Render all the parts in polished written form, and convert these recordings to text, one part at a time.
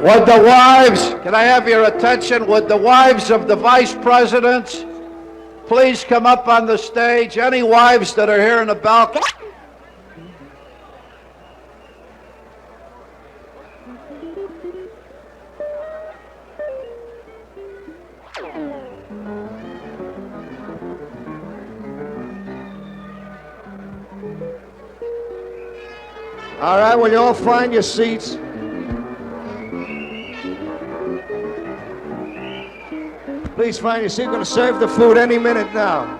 Would the wives, can I have your attention? Would the wives of the vice presidents please come up on the stage? Any wives that are here in the balcony? All right, will you all find your seats? Please find your seat. We're going to serve the food any minute now.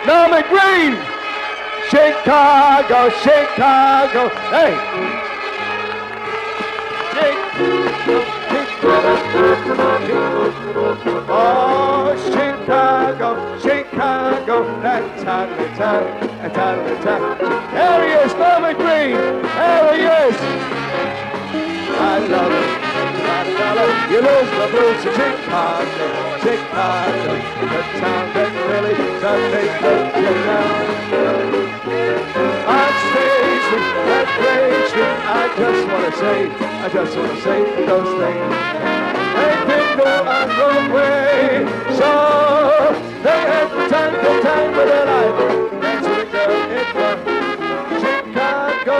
Norman Green! Chicago, Chicago, hey! Oh, Chicago, Chicago, Chicago, ta-ta-ta-ta, ta-ta-ta. There he is, Norman Green. There he is. I love it. You lose the blues to Chicago, Chicago, the town that really does make you down. On stage, that great street, I just want to say those things. They didn't go on Broadway, so they had the time for their life. That's what the girl it was. Chicago,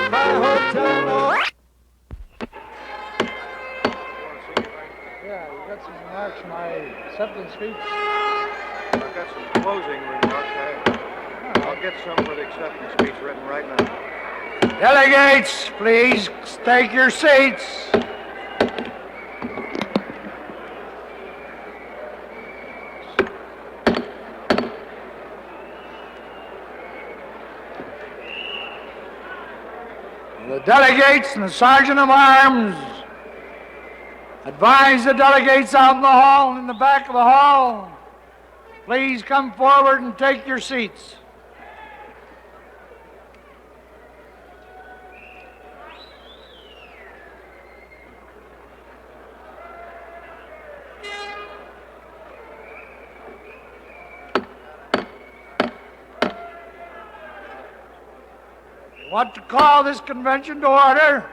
my hometown. Yeah, you got some remarks, my acceptance speech. I've got some closing remarks. I'll get some for the acceptance speech written right now. Delegates, please take your seats. The delegates and the sergeant of arms advise the delegates out in the hall, in the back of the hall, please come forward and take your seats. I want to call this convention to order.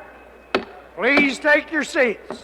Please take your seats.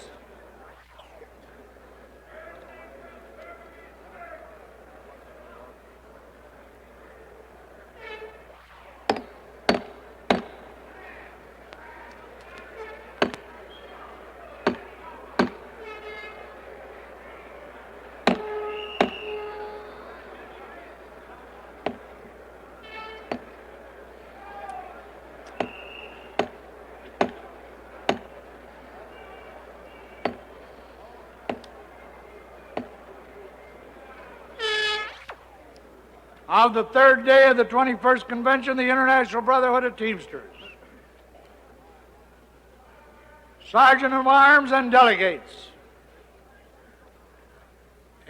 Of the third day of the 21st Convention of the International Brotherhood of Teamsters. Sergeant of Arms and delegates,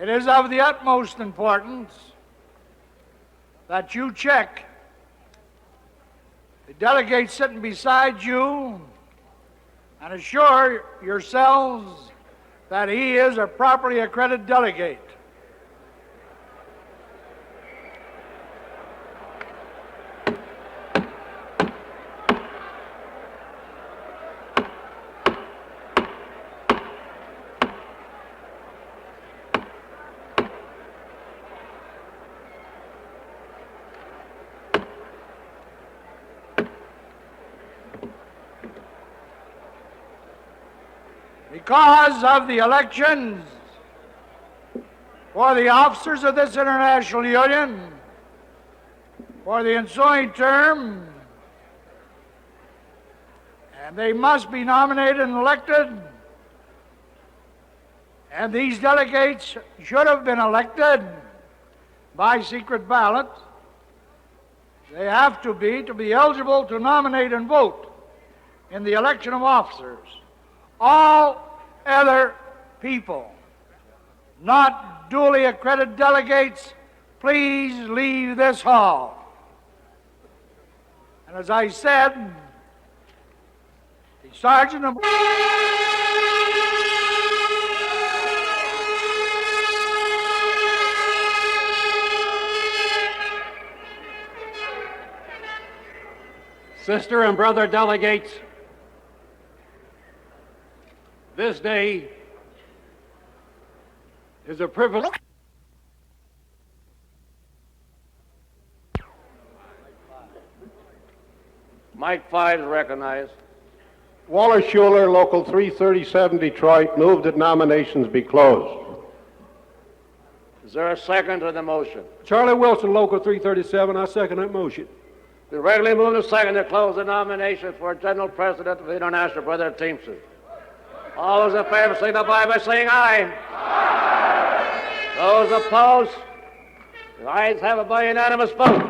it is of the utmost importance that you check the delegate sitting beside you and assure yourselves that he is a properly accredited delegate. Because of the elections for the officers of this international union for the ensuing term, and they must be nominated and elected, and these delegates should have been elected by secret ballot. They have to be eligible to nominate and vote in the election of officers. All other people, not duly accredited delegates, please leave this hall. And as I said, the sergeant of... Sister and brother delegates, this day is a privilege. Mike 5 is recognized. Wallace Schuler, Local 337, Detroit, moved that nominations be closed. Is there a second to the motion? Charlie Wilson, Local 337, I second that motion. The regularly moved and second to close the nomination for General President of the International Brotherhood of Teamsters. All those in favor signify by saying aye. Aye. Those opposed, the ayes have it by unanimous vote.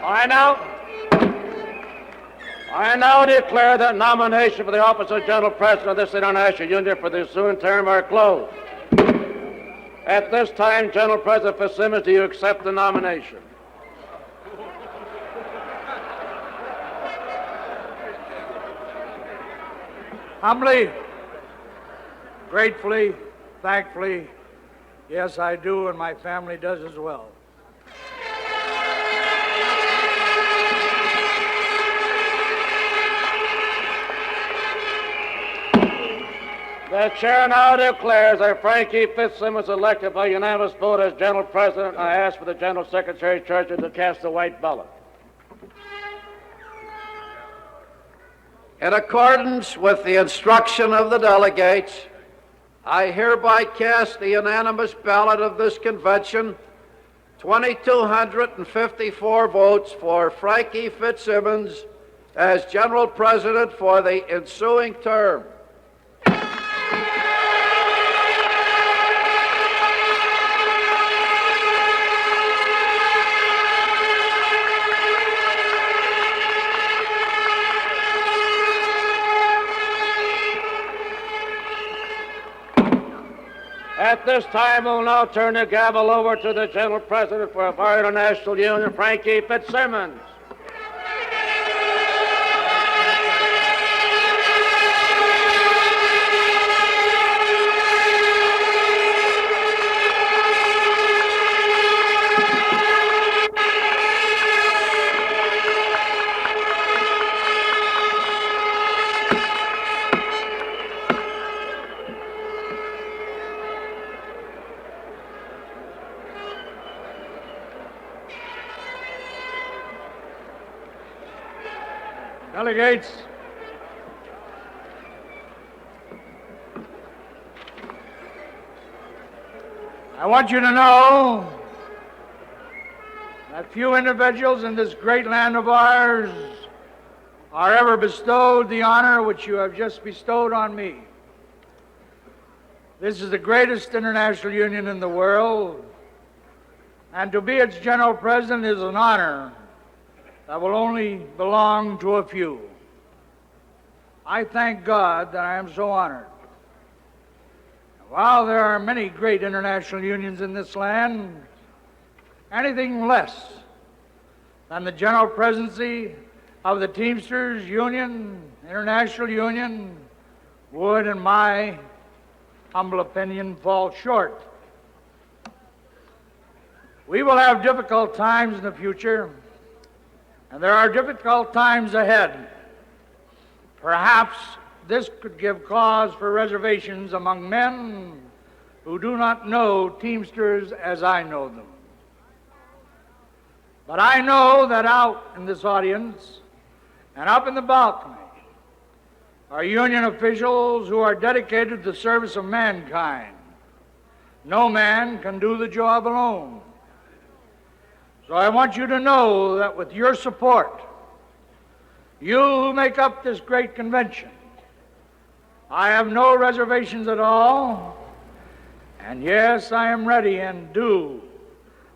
I now declare that nomination for the office of General President of this International Union for the ensuing term are closed. At this time, General President Fitzsimmons, do you accept the nomination? Humbly, gratefully, thankfully, yes, I do, and my family does as well. The chair now declares that Frankie Fitzsimmons elected by unanimous vote as General President. I ask for the General Secretary Treasurer to cast the white ballot. In accordance with the instruction of the delegates, I hereby cast the unanimous ballot of this convention, 2,254 votes for Frankie Fitzsimmons as General President for the ensuing term. At this time, we'll now turn the gavel over to the General President for our International Union, Frankie Fitzsimmons. Delegates, I want you to know that few individuals in this great land of ours are ever bestowed the honor which you have just bestowed on me. This is the greatest international union in the world, and to be its General President is an honor that will only belong to a few. I thank God that I am so honored. While there are many great international unions in this land, anything less than the General Presidency of the Teamsters Union, International Union, would, in my humble opinion, fall short. We will have difficult times in the future, and there are difficult times ahead. Perhaps this could give cause for reservations among men who do not know Teamsters as I know them. But I know that out in this audience and up in the balcony are union officials who are dedicated to the service of mankind. No man can do the job alone. So I want you to know that with your support, you who make up this great convention, I have no reservations at all, and yes, I am ready and do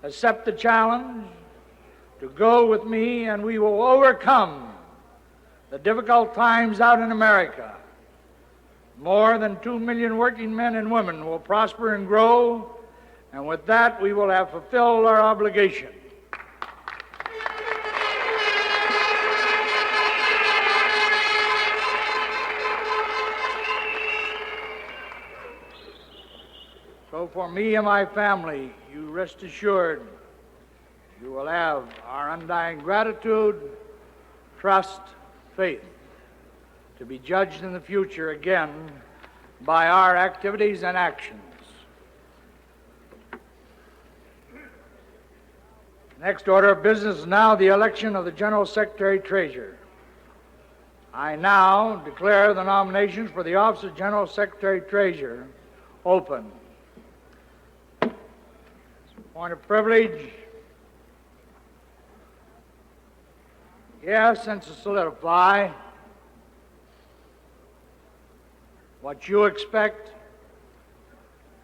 accept the challenge to go with me, and we will overcome the difficult times out in America. More than 2 million working men and women will prosper and grow, and with that we will have fulfilled our obligation. So for me and my family, you rest assured you will have our undying gratitude, trust, faith, to be judged in the future again by our activities and actions. Next order of business is now the election of the General Secretary Treasurer. I now declare the nominations for the office of General Secretary Treasurer open. Point of privilege. Yes, and to solidify what you expect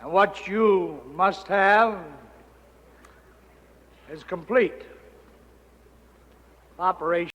and what you must have is complete. operation.